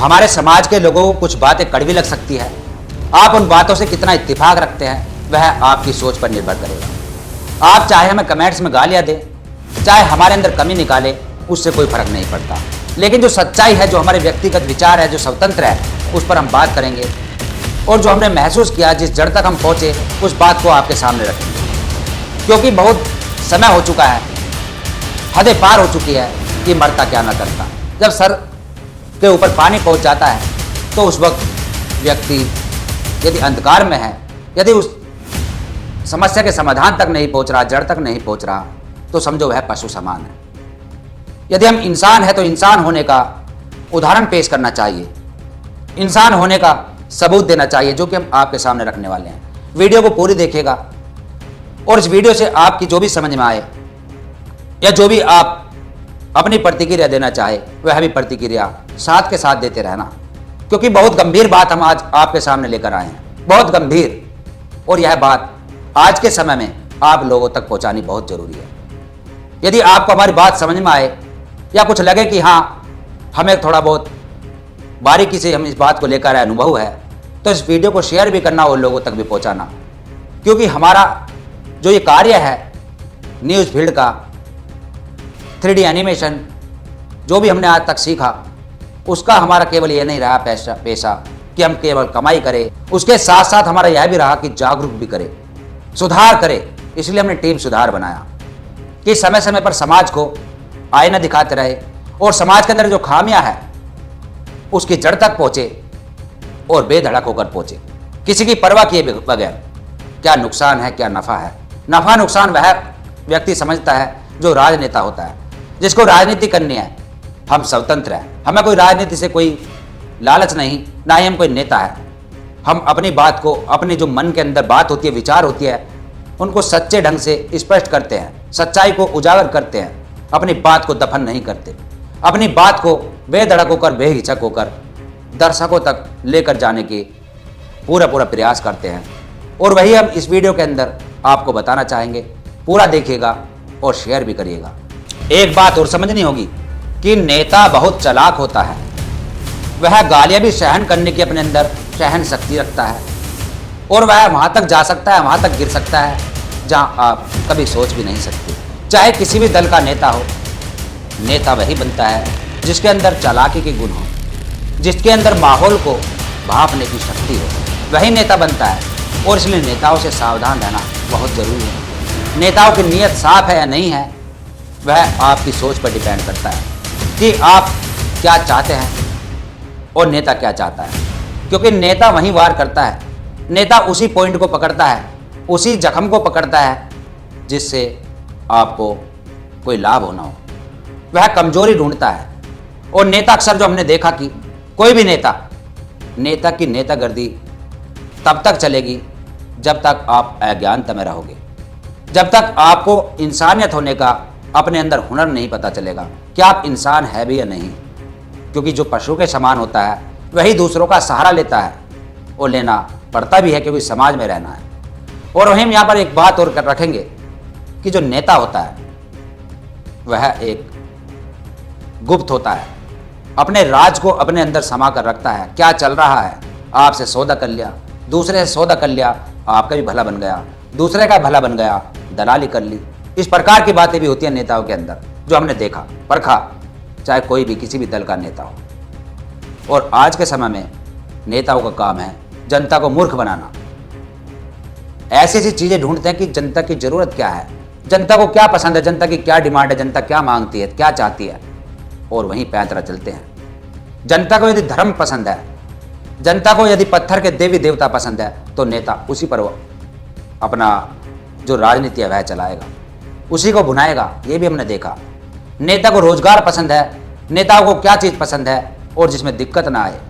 हमारे समाज के लोगों को कुछ बातें कड़वी लग सकती है। आप उन बातों से कितना इत्तेफाक रखते हैं वह आपकी सोच पर निर्भर करेगा। आप चाहे हमें कमेंट्स में गालियां दें, चाहे हमारे अंदर कमी निकालें, उससे कोई फर्क नहीं पड़ता। लेकिन जो सच्चाई है, जो हमारे व्यक्तिगत विचार है, जो स्वतंत्र है, उस पर हम बात करेंगे और जो हमने महसूस किया, जिस जड़ तक हम पहुंचे, उस बात को आपके सामने रखेंगे। क्योंकि बहुत समय हो चुका है, हदें पार हो चुकी है कि मरता क्या ना करता। जब सर के ऊपर पानी पहुंच जाता है तो उस वक्त व्यक्ति यदि अंधकार में है, यदि उस समस्या के समाधान तक नहीं पहुंच रहा, जड़ तक नहीं पहुंच रहा, तो समझो वह पशु समान है। यदि हम इंसान हैं तो इंसान होने का उदाहरण पेश करना चाहिए, इंसान होने का सबूत देना चाहिए, जो कि हम आपके सामने रखने वाले हैं। वीडियो को पूरी देखिएगा और इस वीडियो से आपकी जो भी समझ में आए या जो भी आप अपनी प्रतिक्रिया देना चाहे, वह भी प्रतिक्रिया साथ के साथ देते रहना। क्योंकि बहुत गंभीर बात हम आज आपके सामने लेकर आए हैं, बहुत गंभीर, और यह बात आज के समय में आप लोगों तक पहुंचानी बहुत जरूरी है। यदि आपको हमारी बात समझ में आए या कुछ लगे कि हाँ, हमें थोड़ा बहुत बारीकी से हम इस बात को लेकर आए, अनुभव है, तो इस वीडियो को शेयर भी करना और लोगों तक भी पहुंचाना। क्योंकि हमारा जो ये कार्य है न्यूज़ फील्ड का, 3D एनिमेशन, जो भी हमने आज तक सीखा, उसका हमारा केवल ये नहीं रहा पेशा कि हम केवल कमाई करें, उसके साथ साथ हमारा यह भी रहा कि जागरूक भी करें, सुधार करें। इसलिए हमने टीम सुधार बनाया कि समय समय पर समाज को आईना दिखाते रहे और समाज के अंदर जो खामियां है उसकी जड़ तक पहुंचे और बेधड़क होकर पहुंचे, किसी की परवाह किए बगैर। क्या नुकसान है, क्या नफा है। नफा नुकसान वह व्यक्ति समझता है जो राजनेता होता है, जिसको राजनीति करनी है। हम स्वतंत्र हैं, हमें कोई राजनीति से कोई लालच नहीं, ना ही हम कोई नेता है। हम अपनी बात को, अपनी जो मन के अंदर बात होती है, विचार होती है, उनको सच्चे ढंग से स्पष्ट करते हैं, सच्चाई को उजागर करते हैं, अपनी बात को दफन नहीं करते, अपनी बात को बेधड़क होकर, बेहिचक होकर दर्शकों तक लेकर जाने की पूरा प्रयास करते हैं। और वही हम इस वीडियो के अंदर आपको बताना चाहेंगे। पूरा देखिएगा और शेयर भी करिएगा। एक बात और समझनी होगी कि नेता बहुत चालाक होता है। वह गालियां भी सहन करने की अपने अंदर सहन शक्ति रखता है और वह वहां तक जा सकता है, वहां तक गिर सकता है जहां आप कभी सोच भी नहीं सकते। चाहे किसी भी दल का नेता हो, नेता वही बनता है जिसके अंदर चालाकी के गुण हो, जिसके अंदर माहौल को भांपने की शक्ति हो, वही नेता बनता है। और इसलिए नेताओं से सावधान रहना बहुत जरूरी है। नेताओं की नीयत साफ है या नहीं है, वह आपकी सोच पर डिपेंड करता है कि आप क्या चाहते हैं और नेता क्या चाहता है। क्योंकि नेता वहीं वार करता है, नेता उसी पॉइंट को पकड़ता है, उसी जख्म को पकड़ता है जिससे आपको कोई लाभ होना हो। वह कमजोरी ढूंढता है। और नेता अक्सर, जो हमने देखा कि कोई भी नेता की नेतागिरी तब तक चलेगी जब तक आप अज्ञानता में रहोगे, जब तक आपको इंसानियत होने का अपने अंदर हुनर नहीं पता चलेगा कि आप इंसान है भी या नहीं। क्योंकि जो पशु के समान होता है वही दूसरों का सहारा लेता है, और लेना पड़ता भी है क्योंकि समाज में रहना है। और वहीं हम यहाँ पर एक बात और रखेंगे कि जो नेता होता है वह एक गुप्त होता है, अपने राज को अपने अंदर समा कर रखता है। क्या चल रहा है, आपसे सौदा कर लिया, दूसरे से सौदा कर लिया, आपका भी भला बन गया, दूसरे का भला बन गया, दलाली कर ली। इस प्रकार की बातें भी होती हैं नेताओं के अंदर, जो हमने देखा, परखा, चाहे कोई भी किसी भी दल का नेता हो। और आज के समय में नेताओं का काम है जनता को मूर्ख बनाना। ऐसी ऐसी चीजें ढूंढते हैं कि जनता की जरूरत क्या है, जनता को क्या पसंद है, जनता की क्या डिमांड है, जनता क्या मांगती है, क्या चाहती है, और वहीं पैंतरा चलते हैं। जनता को यदि धर्म पसंद है, जनता को यदि पत्थर के देवी देवता पसंद है, तो नेता उसी पर अपना जो राजनीति है वह चलाएगा, उसी को भुनाएगा। ये भी हमने देखा। नेता को रोजगार पसंद है, नेताओं को क्या चीज़ पसंद है और जिसमें दिक्कत ना आए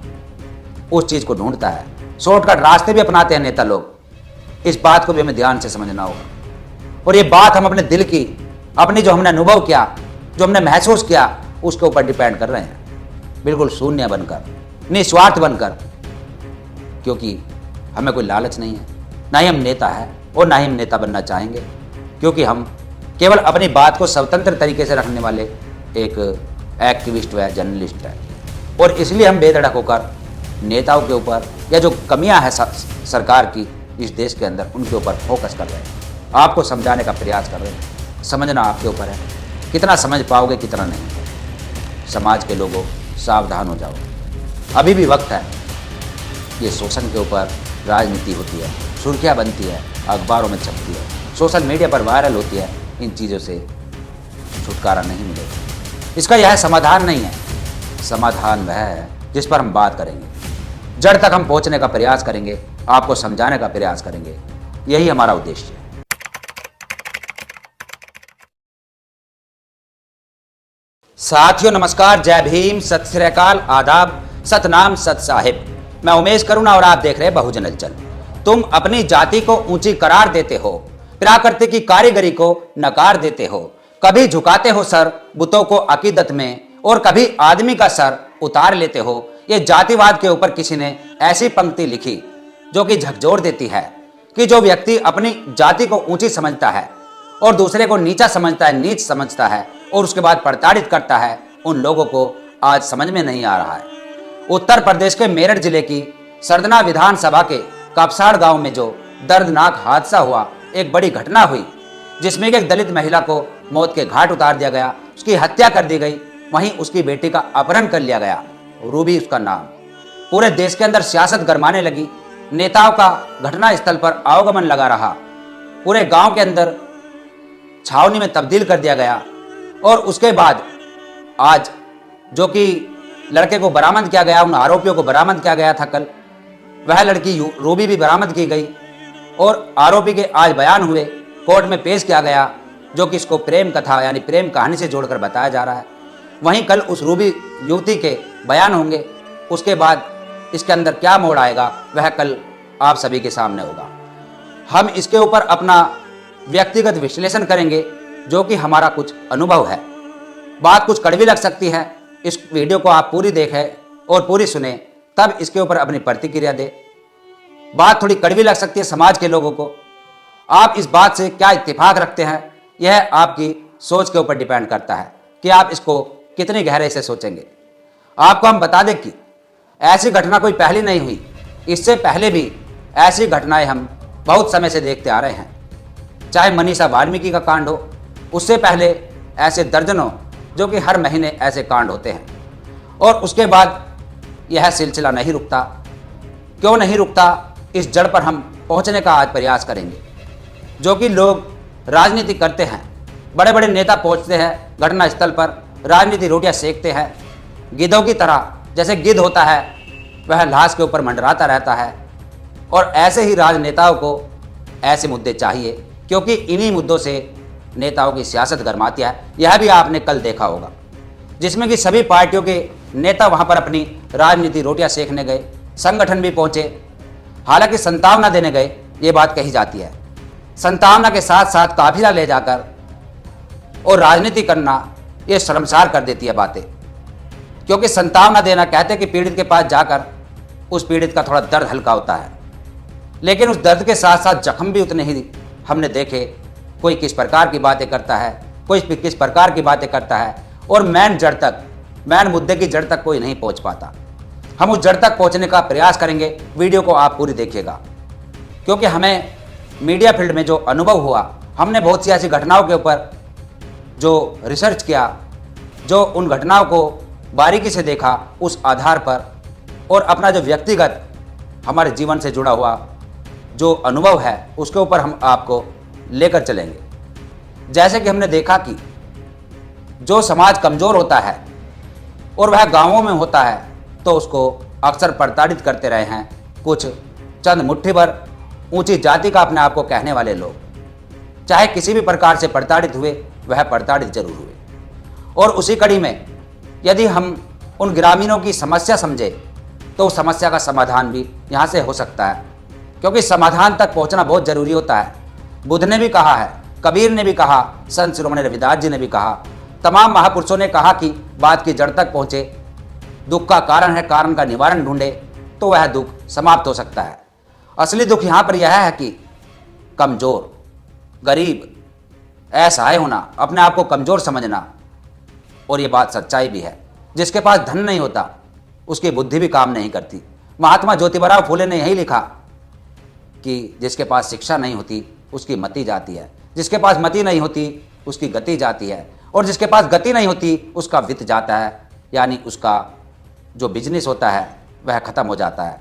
उस चीज़ को ढूंढता है। शॉर्टकट रास्ते भी अपनाते हैं नेता लोग। इस बात को भी हमें ध्यान से समझना होगा। और ये बात हम अपने दिल की, अपनी जो हमने अनुभव किया, जो हमने महसूस किया, उसके ऊपर डिपेंड कर रहे हैं, बिल्कुल शून्य बनकर, निस्वार्थ बनकर। क्योंकि हमें कोई लालच नहीं है, ना ही हम नेता है और ना ही हम नेता बनना चाहेंगे। क्योंकि हम केवल अपनी बात को स्वतंत्र तरीके से रखने वाले एक एक्टिविस्ट व जर्नलिस्ट है। और इसलिए हम बेधड़क होकर नेताओं के ऊपर या जो कमियां हैं सरकार की इस देश के अंदर उनके ऊपर फोकस कर रहे हैं, आपको समझाने का प्रयास कर रहे हैं। समझना आपके ऊपर है, कितना समझ पाओगे कितना नहीं। समाज के लोगों सावधान हो जाओ, अभी भी वक्त है। ये शोषण के ऊपर राजनीति होती है, सुर्खियाँ बनती है, अखबारों में छपती है, सोशल मीडिया पर वायरल होती है। इन चीज़ों से छुटकारा नहीं मिलेगा। इसका यह समाधान नहीं है। समाधान वह है जिस पर हम बात करेंगे, जड़ तक हम पहुंचने का प्रयास करेंगे, आपको समझाने का प्रयास करेंगे। यही हमारा उद्देश्य है। साथियों नमस्कार, जय भीम, सत श्री अकाल, आदाब, सतनाम, सत साहिब। मैं उमेश करुणा और आप देख रहे हैं बहुजन हलचल। तुम अपनी जाति को ऊंची करार देते हो, प्राकृतिक की कारीगरी को नकार देते हो, कभी झुकाते हो सर बुतों को अकीदत में और कभी आदमी का सर उतार लेते हो। ये जातिवाद के ऊपर किसी ने ऐसी पंक्ति लिखी जो कि झकझोर देती है कि जो व्यक्ति अपनी जाति को ऊंची समझता है और दूसरे को नीचा समझता है, नीच समझता है और उसके बाद प्रताड़ित करता है, उन लोगों को आज समझ में नहीं आ रहा है। उत्तर प्रदेश के मेरठ जिले की सरदना विधानसभा के कपसाड़ गांव में जो दर्दनाक हादसा हुआ, एक बड़ी घटना हुई जिसमें एक दलित महिला को मौत के घाट उतार दिया गया, उसकी हत्या कर दी गई, वहीं उसकी बेटी का अपहरण कर लिया गया, रूबी उसका नाम। पूरे देश के अंदर सियासत गरमाने लगी, नेताओं का घटना स्थल पर आवागमन लगा रहा, पूरे गांव के अंदर छावनी में तब्दील कर दिया गया। और उसके बाद आज जो कि लड़के को बरामद किया गया, उन आरोपियों को बरामद किया गया था कल, वह लड़की रूबी भी बरामद की गई और आरोपी के आज बयान हुए, कोर्ट में पेश किया गया, जो कि इसको प्रेम कथा यानी प्रेम कहानी से जोड़कर बताया जा रहा है। वहीं कल उस रूबी युवती के बयान होंगे, उसके बाद इसके अंदर क्या मोड़ आएगा वह कल आप सभी के सामने होगा। हम इसके ऊपर अपना व्यक्तिगत विश्लेषण करेंगे, जो कि हमारा कुछ अनुभव है। बात कुछ कड़वी लग सकती है, इस वीडियो को आप पूरी देखें और पूरी सुने, तब इसके ऊपर अपनी प्रतिक्रिया दें। बात थोड़ी कड़वी लग सकती है समाज के लोगों को। आप इस बात से क्या इत्तेफाक रखते हैं, यह आपकी सोच के ऊपर डिपेंड करता है कि आप इसको कितनी गहराई से सोचेंगे। आपको हम बता दें कि ऐसी घटना कोई पहली नहीं हुई, इससे पहले भी ऐसी घटनाएं हम बहुत समय से देखते आ रहे हैं। चाहे मनीषा वाल्मीकि का कांड हो, उससे पहले ऐसे दर्जनों जो कि हर महीने ऐसे कांड होते हैं, और उसके बाद यह सिलसिला नहीं रुकता। क्यों नहीं रुकता, इस जड़ पर हम पहुंचने का आज प्रयास करेंगे। जो कि लोग राजनीति करते हैं, बड़े बड़े नेता पहुंचते हैं घटना स्थल पर, राजनीति रोटियां सेकते हैं, गिद्धों की तरह, जैसे गिद्ध होता है वह लाश के ऊपर मंडराता रहता है। और ऐसे ही राजनेताओं को ऐसे मुद्दे चाहिए, क्योंकि इन्हीं मुद्दों से नेताओं की सियासत गरमाती है। यह भी आपने कल देखा होगा, जिसमें कि सभी पार्टियों के नेता वहां पर अपनी राजनीति रोटियां सेकने गए, संगठन भी पहुंचे, हालांकि संतावना देने गए, ये बात कही जाती है। संतावना के साथ साथ काफिला ले जाकर और राजनीति करना, ये शर्मसार कर देती है बातें। क्योंकि संतावना देना, कहते कि पीड़ित के पास जाकर उस पीड़ित का थोड़ा दर्द हल्का होता है, लेकिन उस दर्द के साथ साथ जख्म भी उतने ही हमने देखे। कोई किस प्रकार की बातें करता है, कोई किस प्रकार की बातें करता है, और मैन मुद्दे की जड़ तक कोई नहीं पहुंच पाता। हम उस जड़ तक पहुंचने का प्रयास करेंगे। वीडियो को आप पूरी देखिएगा, क्योंकि हमें मीडिया फील्ड में जो अनुभव हुआ, हमने बहुत सी ऐसी घटनाओं के ऊपर जो रिसर्च किया, जो उन घटनाओं को बारीकी से देखा, उस आधार पर और अपना जो व्यक्तिगत हमारे जीवन से जुड़ा हुआ जो अनुभव है, उसके ऊपर हम आपको लेकर चलेंगे। जैसे कि हमने देखा कि जो समाज कमज़ोर होता है और वह गांवों में होता है, तो उसको अक्सर प्रताड़ित करते रहे हैं कुछ चंद मुट्ठी भर ऊंची जाति का अपने आप को कहने वाले लोग। चाहे किसी भी प्रकार से प्रताड़ित हुए, वह प्रताड़ित जरूर हुए। और उसी कड़ी में यदि हम उन ग्रामीणों की समस्या समझे, तो उस समस्या का समाधान भी यहाँ से हो सकता है, क्योंकि समाधान तक पहुँचना बहुत जरूरी होता है। बुद्ध ने भी कहा है, कबीर ने भी कहा, संत शिरोमणि रविदास जी ने भी कहा, तमाम महापुरुषों ने कहा कि बात की जड़ तक पहुँचे, दुख का कारण है, कारण का निवारण ढूंढे, तो वह दुख समाप्त हो सकता है। असली दुख यहाँ पर यह है कि कमज़ोर, गरीब, असहाय होना, अपने आप को कमज़ोर समझना। और ये बात सच्चाई भी है। जिसके पास धन नहीं होता, उसकी बुद्धि भी काम नहीं करती। महात्मा ज्योतिबा फूले ने यही लिखा कि जिसके पास शिक्षा नहीं होती उसकी मति जाती है, जिसके पास मति नहीं होती उसकी गति जाती है, और जिसके पास गति नहीं होती उसका वित्त जाता है, यानी उसका जो बिजनेस होता है वह खत्म हो जाता है,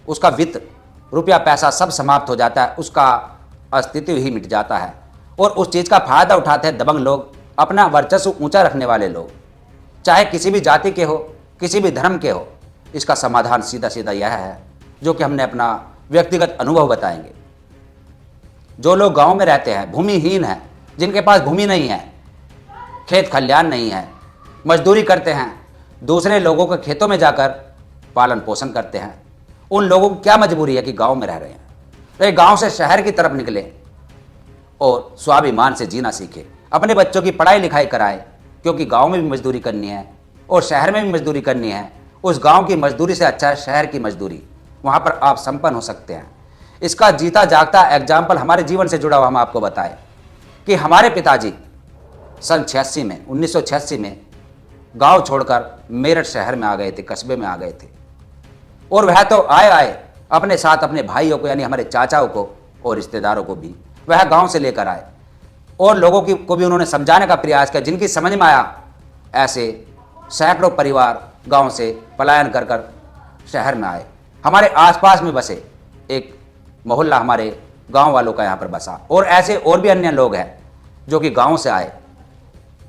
उसका वित्त रुपया पैसा सब समाप्त हो जाता है, उसका अस्तित्व ही मिट जाता है। और उस चीज़ का फायदा उठाते हैं दबंग लोग, अपना वर्चस्व ऊंचा रखने वाले लोग, चाहे किसी भी जाति के हो, किसी भी धर्म के हो। इसका समाधान सीधा सीधा यह है जो कि हमने अपना व्यक्तिगत अनुभव बताएंगे। जो लोग गांव में रहते हैं, भूमिहीन हैं, जिनके पास भूमि नहीं है, खेत खलियान नहीं है, मजदूरी करते हैं, दूसरे लोगों के खेतों में जाकर पालन पोषण करते हैं, उन लोगों को क्या मजबूरी है कि गांव में रह रहे हैं? तो ये गांव से शहर की तरफ निकले और स्वाभिमान से जीना सीखे, अपने बच्चों की पढ़ाई लिखाई कराएं, क्योंकि गांव में भी मजदूरी करनी है और शहर में भी मजदूरी करनी है। उस गांव की मजदूरी से अच्छा है शहर की मजदूरी, वहां पर आप संपन्न हो सकते हैं। इसका जीता जागता एग्जाम्पल हमारे जीवन से जुड़ा हुआ हम आपको बताएं कि हमारे पिताजी सन 86 में 1986 में गांव छोड़कर मेरठ शहर में आ गए थे, कस्बे में आ गए थे। और वह तो आए अपने साथ अपने भाइयों को, यानी हमारे चाचाओं को और रिश्तेदारों को भी वह गांव से लेकर आए, और लोगों को भी उन्होंने समझाने का प्रयास किया। जिनकी समझ में आया, ऐसे सैकड़ों परिवार गांव से पलायन कर कर शहर में आए। हमारे आसपास में बसे एक मोहल्ला हमारे गांव वालों का यहाँ पर बसा, और ऐसे और भी अन्य लोग हैं जो कि गांव से आए,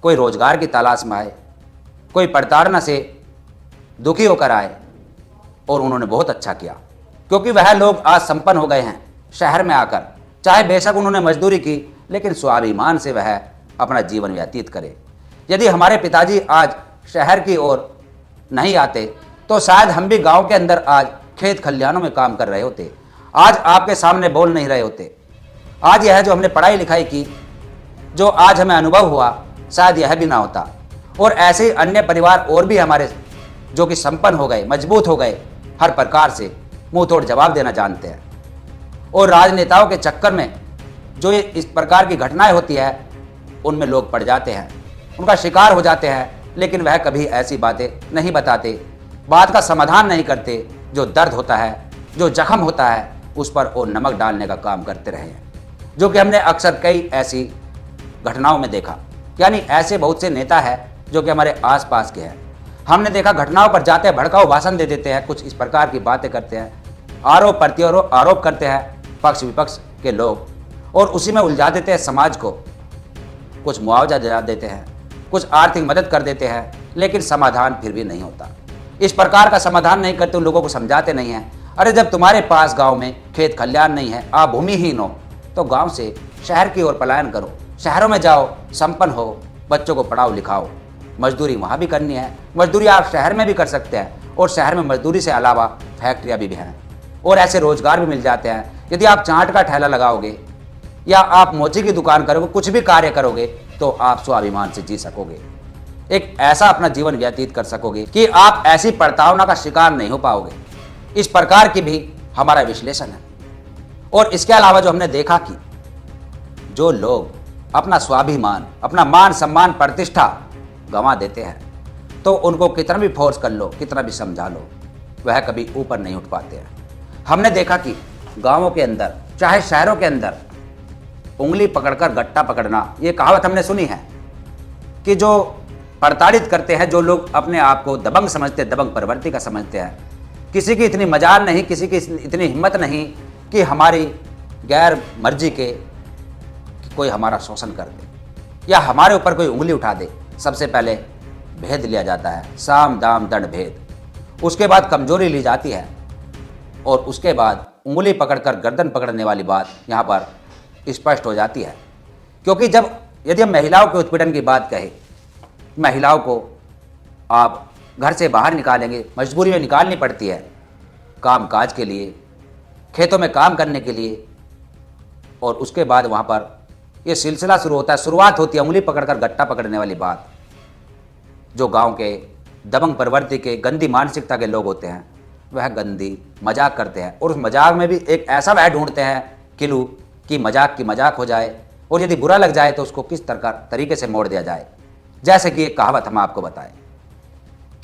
कोई रोजगार की तलाश में आए, कोई प्रताड़ना से दुखी होकर आए, और उन्होंने बहुत अच्छा किया, क्योंकि वह लोग आज संपन्न हो गए हैं शहर में आकर। चाहे बेशक उन्होंने मजदूरी की, लेकिन स्वाभिमान से वह अपना जीवन व्यतीत करे। यदि हमारे पिताजी आज शहर की ओर नहीं आते तो शायद हम भी गांव के अंदर आज खेत खलिहानों में काम कर रहे होते, आज आपके सामने बोल नहीं रहे होते। आज यह जो हमने पढ़ाई लिखाई की, जो आज हमें अनुभव हुआ, शायद यह भी ना होता। और ऐसे ही अन्य परिवार और भी हमारे जो कि संपन्न हो गए, मजबूत हो गए, हर प्रकार से मुंह तोड़ जवाब देना जानते हैं। और राजनेताओं के चक्कर में जो ये इस प्रकार की घटनाएं होती है, उनमें लोग पड़ जाते हैं, उनका शिकार हो जाते हैं, लेकिन वह कभी ऐसी बातें नहीं बताते, बात का समाधान नहीं करते। जो दर्द होता है, जो जख्म होता है, उस पर और नमक डालने का काम करते रहे हैं, जो कि हमने अक्सर कई ऐसी घटनाओं में देखा। यानी ऐसे बहुत से नेता हैं जो कि हमारे आसपास के हैं, हमने देखा घटनाओं पर जाते हैं, भड़काऊ भाषण दे देते हैं, कुछ इस प्रकार की बातें करते हैं, आरोप प्रत्यारोप करते हैं पक्ष विपक्ष के लोग, और उसी में उलझा देते हैं समाज को। कुछ मुआवजा दिला देते हैं, कुछ आर्थिक मदद कर देते हैं, लेकिन समाधान फिर भी नहीं होता। इस प्रकार का समाधान नहीं करते, उन लोगों को समझाते नहीं हैं। अरे जब तुम्हारे पास गांव में खेत खलिहान नहीं है, आप भूमिहीन हो, तो गांव से शहर की ओर पलायन करो, शहरों में जाओ, संपन्न हो, बच्चों को पढ़ाओ लिखाओ। मजदूरी वहाँ भी करनी है, मजदूरी आप शहर में भी कर सकते हैं, और शहर में मजदूरी से अलावा फैक्ट्रियाँ भी हैं, और ऐसे रोजगार भी मिल जाते हैं। यदि आप चाट का ठेला लगाओगे या आप मोची की दुकान करोगे, कुछ भी कार्य करोगे, तो आप स्वाभिमान से जी सकोगे, एक ऐसा अपना जीवन व्यतीत कर सकोगे कि आप ऐसी प्रताड़ना का शिकार नहीं हो पाओगे। इस प्रकार की भी हमारा विश्लेषण है। और इसके अलावा जो हमने देखा कि जो लोग अपना स्वाभिमान, अपना मान सम्मान प्रतिष्ठा गंवा देते हैं, तो उनको कितना भी फोर्स कर लो, कितना भी समझा लो, वह कभी ऊपर नहीं उठ पाते हैं। हमने देखा कि गांवों के अंदर, चाहे शहरों के अंदर, उंगली पकड़कर गट्टा पकड़ना, ये कहावत हमने सुनी है कि जो प्रताड़ित करते हैं, जो लोग अपने आप को दबंग समझते, दबंग प्रवृत्ति का समझते हैं, किसी की इतनी मजाल नहीं, किसी की इतनी हिम्मत नहीं कि हमारी गैर मर्जी के कोई हमारा शोषण कर दे या हमारे ऊपर कोई उंगली उठा दे। सबसे पहले भेद लिया जाता है, साम दाम दंड भेद, उसके बाद कमजोरी ली जाती है, और उसके बाद उंगली पकड़कर गर्दन पकड़ने वाली बात यहाँ पर स्पष्ट हो जाती है। क्योंकि यदि हम महिलाओं के उत्पीड़न की बात कहें, महिलाओं को आप घर से बाहर निकालेंगे, मजबूरी में निकालनी पड़ती है, काम काज के लिए, खेतों में काम करने के लिए, और उसके बाद वहाँ पर ये सिलसिला शुरू होता है, शुरुआत होती है उंगली पकड़कर गट्टा पकड़ने वाली बात। जो गांव के दबंग प्रवृत्ति के, गंदी मानसिकता के लोग होते हैं, वह गंदी मजाक करते हैं, और उस मजाक में भी एक ऐसा वह ढूंढते हैं किलू कि मजाक की मजाक हो जाए, और यदि बुरा लग जाए तो उसको किस तरीके से मोड़ दिया जाए। जैसे कि एक कहावत हम आपको बताएं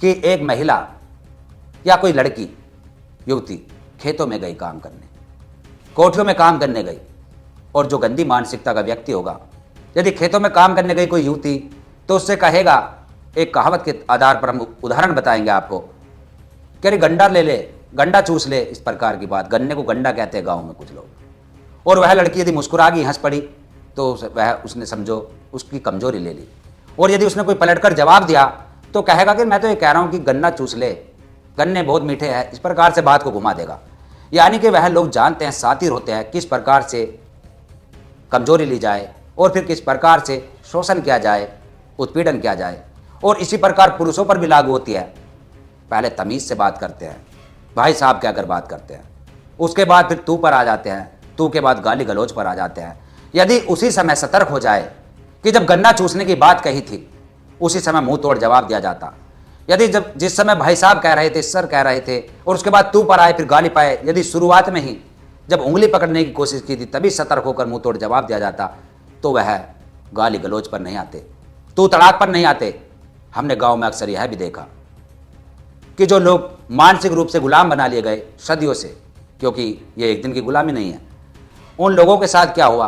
कि एक महिला या कोई लड़की युवती खेतों में गई काम करने, कोठियों में काम करने गई, और जो गंदी मानसिकता का व्यक्ति होगा, यदि खेतों में काम करने गई कोई युवती, तो उससे कहेगा, एक कहावत के आधार पर हम उदाहरण बताएंगे आपको, कि अरे गंडा ले ले, गंडा चूस ले, इस प्रकार की बात। गन्ने को गंडा कहते हैं गाँव में कुछ लोग। और वह लड़की यदि मुस्कुरा गई, हंस पड़ी, तो वह उसने समझो उसकी कमजोरी ले ली। और यदि उसने कोई पलटकर जवाब दिया तो कहेगा कि मैं तो ये कह रहा हूँ कि गन्ना चूस ले, गन्ने बहुत मीठे हैं, इस प्रकार से बात को घुमा देगा। यानी कि वह लोग जानते हैं, सातिर होते हैं, किस प्रकार से कमजोरी ली जाए और फिर किस प्रकार से शोषण किया जाए, उत्पीड़न किया जाए। और इसी प्रकार पुरुषों पर भी लागू होती है। पहले तमीज़ से बात करते हैं, भाई साहब कहकर बात करते हैं, उसके बाद फिर तू पर आ जाते हैं, तू के बाद गाली गलौज पर आ जाते हैं। यदि उसी समय सतर्क हो जाए कि जब गन्ना चूसने की बात कही थी, उसी समय मुंह तोड़ जवाब दिया जाता। यदि जब जिस समय भाई साहब कह रहे थे, सर कह रहे थे, और उसके बाद तू पर आए, फिर गाली पाए, यदि शुरुआत में ही जब उंगली पकड़ने की कोशिश की थी तभी सतर्क होकर मुंह तोड़ जवाब दिया जाता, तो वह गाली गलौज पर नहीं आते, तू तड़ाक पर नहीं आते। हमने गांव में अक्सर यह भी देखा कि जो लोग मानसिक रूप से गुलाम बना लिए गए सदियों से, क्योंकि ये एक दिन की गुलामी नहीं है, उन लोगों के साथ क्या हुआ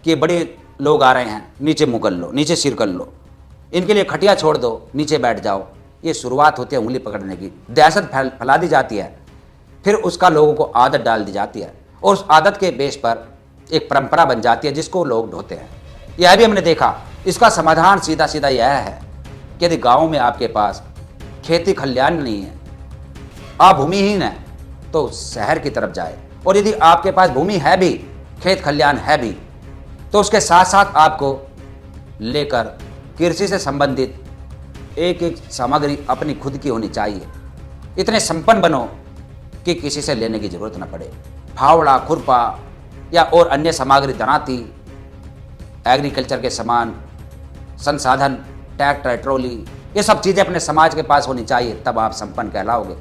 कि बड़े लोग आ रहे हैं, नीचे मुँह कर लो, नीचे सिर कर लो, इनके लिए खटिया छोड़ दो, नीचे बैठ जाओ। ये शुरुआत होती है उंगली पकड़ने की, दहशत फैला दी जाती है, फिर उसका लोगों को आदत डाल दी जाती है, और उस आदत के बेस पर एक परंपरा बन जाती है जिसको लोग ढोते हैं। यह भी हमने देखा। इसका समाधान सीधा सीधा यह है कि यदि गाँव में आपके पास खेती खलिहान नहीं है, आप भूमिहीन है, तो शहर की तरफ जाए। और यदि आपके पास भूमि है भी, खेत खलिहान है भी, तो उसके साथ साथ आपको लेकर कृषि से संबंधित एक एक सामग्री अपनी खुद की होनी चाहिए। इतने संपन्न बनो कि किसी से लेने की जरूरत न पड़े। फावड़ा, खुरपा या और अन्य सामग्री, दराती, एग्रीकल्चर के सामान, संसाधन, ट्रैक्टर, ट्रॉली, ये सब चीज़ें अपने समाज के पास होनी चाहिए। तब आप संपन्न कहलाओगे,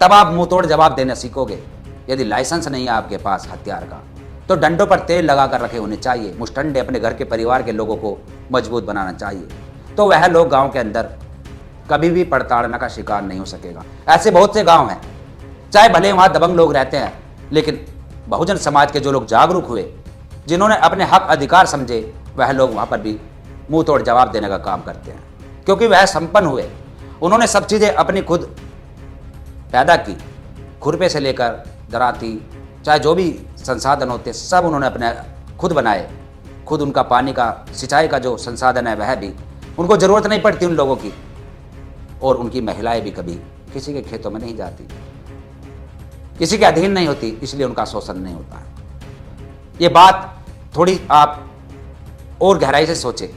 तब आप मुंह तोड़ जवाब देना सीखोगे। यदि लाइसेंस नहीं है आपके पास हथियार का, तो डंडों पर तेल लगा कर रखे होने चाहिए। मुष्टंडे अपने घर के परिवार के लोगों को मजबूत बनाना चाहिए, तो वह लोग गांव के अंदर कभी भी प्रताड़ना का शिकार नहीं हो सकेगा। ऐसे बहुत से गांव हैं, चाहे भले वहाँ दबंग लोग रहते हैं, लेकिन बहुजन समाज के जो लोग जागरूक हुए, जिन्होंने अपने हक अधिकार समझे, वह लोग वहाँ पर भी मुंह तोड़ जवाब देने का काम करते हैं, क्योंकि वह संपन्न हुए। उन्होंने सब चीज़ें अपनी खुद पैदा की, खुरपे से लेकर दराती, चाहे जो भी संसाधन होते सब उन्होंने अपने खुद बनाए। खुद उनका पानी का, सिंचाई का जो संसाधन है वह भी उनको ज़रूरत नहीं पड़ती उन लोगों की। और उनकी महिलाएं भी कभी किसी के खेतों में नहीं जाती, किसी के अधीन नहीं होती, इसलिए उनका शोषण नहीं होता है। ये बात थोड़ी आप और गहराई से सोचें।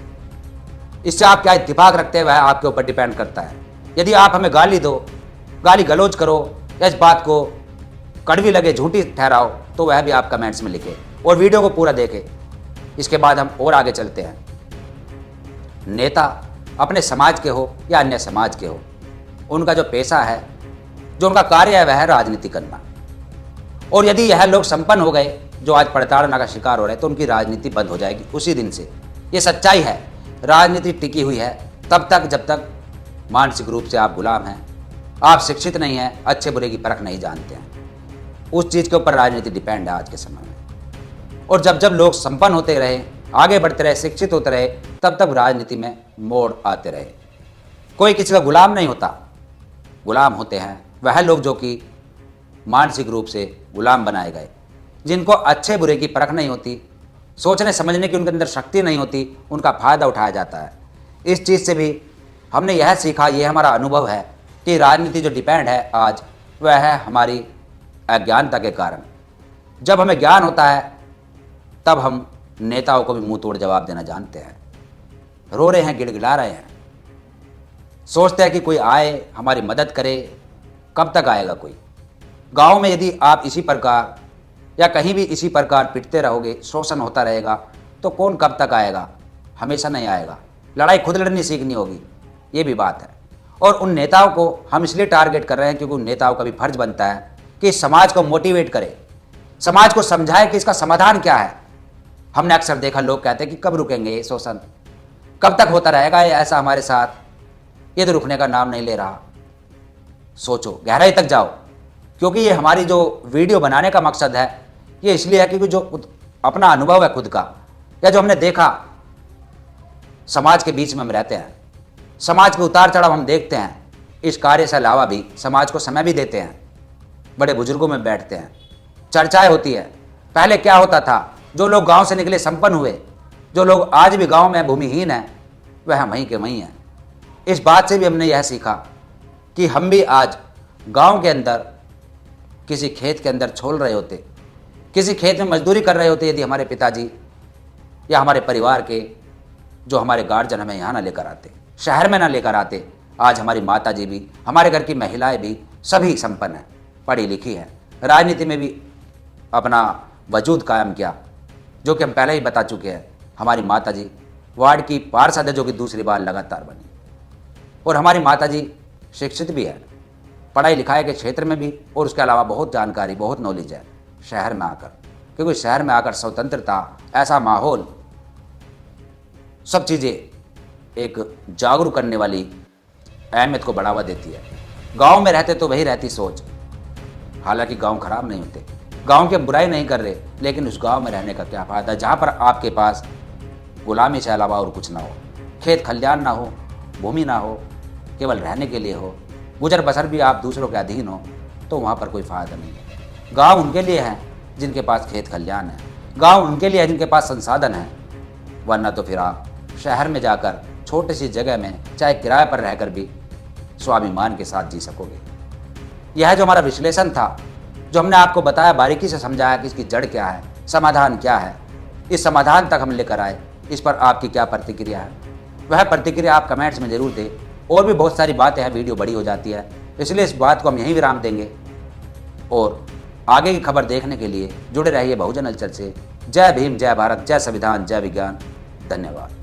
इससे आप क्या इत्तेफाक रखते हैं वह आपके ऊपर डिपेंड करता है। यदि आप हमें गाली दो, गाली गलौज करो, या इस बात को कड़वी लगे, झूठी ठहराओ, तो वह भी आप कमेंट्स में लिखें और वीडियो को पूरा देखें। इसके बाद हम और आगे चलते हैं। नेता अपने समाज के हो या अन्य समाज के हो, उनका जो पेशा है, जो उनका कार्य है, वह है राजनीति करना। और यदि यह लोग संपन्न हो गए, जो आज प्रताड़ना का शिकार हो रहे हैं, तो उनकी राजनीति बंद हो जाएगी उसी दिन से। ये सच्चाई है। राजनीति टिकी हुई है तब तक जब तक मानसिक रूप से आप गुलाम हैं, आप शिक्षित नहीं हैं, अच्छे बुरे की परख नहीं जानते हैं। उस चीज़ के ऊपर राजनीति डिपेंड है आज के समय में। और जब जब लोग संपन्न होते रहे, आगे बढ़ते रहे, शिक्षित होते रहे, तब तक राजनीति में मोड़ आते रहे। कोई किसी का गुलाम नहीं होता। गुलाम होते हैं वह लोग जो कि मानसिक रूप से गुलाम बनाए गए, जिनको अच्छे बुरे की परख नहीं होती, सोचने समझने की उनके अंदर शक्ति नहीं होती, उनका फ़ायदा उठाया जाता है। इस चीज़ से भी हमने यह सीखा, ये हमारा अनुभव है कि राजनीति जो डिपेंड है आज, वह है हमारी अज्ञानता के कारण। जब हमें ज्ञान होता है तब हम नेताओं को भी मुंह तोड़ जवाब देना जानते हैं। रो रहे हैं, गिड़गिड़ा रहे हैं, सोचते हैं कि कोई आए हमारी मदद करे। कब तक आएगा कोई? गांव में यदि आप इसी प्रकार या कहीं भी इसी प्रकार पिटते रहोगे, शोषण होता रहेगा, तो कौन कब तक आएगा? हमेशा नहीं आएगा। लड़ाई खुद लड़नी सीखनी होगी, ये भी बात है। और उन नेताओं को हम इसलिए टारगेट कर रहे हैं क्योंकि उन नेताओं का भी फर्ज बनता है कि समाज को मोटिवेट करे, समाज को समझाए कि इसका समाधान क्या है। हमने अक्सर देखा, लोग कहते हैं कि कब रुकेंगे ये शोषण, कब तक होता रहेगा ये ऐसा हमारे साथ, ये तो रुकने का नाम नहीं ले रहा। सोचो, गहराई तक जाओ, क्योंकि ये हमारी जो वीडियो बनाने का मकसद है ये इसलिए है क्योंकि जो अपना अनुभव है खुद का, या जो हमने देखा, समाज के बीच में हम रहते हैं, समाज के उतार चढ़ाव हम देखते हैं, इस कार्य से अलावा भी समाज को समय भी देते हैं, बड़े बुजुर्गों में बैठते हैं, चर्चाएं होती है। पहले क्या होता था, जो लोग गांव से निकले संपन्न हुए, जो लोग आज भी गांव में भूमिहीन हैं, वह वहीं के वहीं हैं। इस बात से भी हमने यह सीखा कि हम भी आज गांव के अंदर किसी खेत के अंदर छोल रहे होते, किसी खेत में मजदूरी कर रहे होते, यदि हमारे पिताजी या हमारे परिवार के जो हमारे गार्जियन हमें यहाँ ना लेकर आते, शहर में ना लेकर आते, आज हमारी माता जी भी, हमारे घर की महिलाएं भी सभी संपन्न हैं, पढ़ी लिखी हैं, राजनीति में भी अपना वजूद कायम किया, जो कि हम पहले ही बता चुके हैं। हमारी माता जी वार्ड की पार्षद है, जो कि दूसरी बार लगातार बनी, और हमारी माता जी शिक्षित भी है, पढ़ाई लिखाई के क्षेत्र में भी, और उसके अलावा बहुत जानकारी, बहुत नॉलेज है शहर में आकर, क्योंकि शहर में आकर स्वतंत्रता, ऐसा माहौल, सब चीज़ें एक जागरूक करने वाली अहमियत को बढ़ावा देती है। गांव में रहते तो वही रहती सोच, हालांकि गांव खराब नहीं होते, गांव के बुराई नहीं कर रहे, लेकिन उस गांव में रहने का क्या फ़ायदा जहां पर आपके पास गुलामी से अलावा और कुछ ना हो, खेत खलियान ना हो, भूमि ना हो, केवल रहने के लिए हो, गुजर बसर भी आप दूसरों के अधीन हो, तो वहाँ पर कोई फ़ायदा नहीं है। गाँव उनके लिए है जिनके पास खेत खलियान है, गाँव उनके लिए है जिनके पास संसाधन है, वरना तो फिर आप शहर में जाकर छोटी सी जगह में चाहे किराए पर रहकर भी स्वाभिमान के साथ जी सकोगे। यह जो हमारा विश्लेषण था, जो हमने आपको बताया, बारीकी से समझाया कि इसकी जड़ क्या है, समाधान क्या है, इस समाधान तक हम लेकर आए, इस पर आपकी क्या प्रतिक्रिया है, वह प्रतिक्रिया आप कमेंट्स में जरूर दें। और भी बहुत सारी बातें हैं, वीडियो बड़ी हो जाती है, इसलिए इस बात को हम यहीं विराम देंगे, और आगे की खबर देखने के लिए जुड़े रहिए बहुजन हलचल से। जय भीम, जय भारत, जय संविधान, जय विज्ञान। धन्यवाद।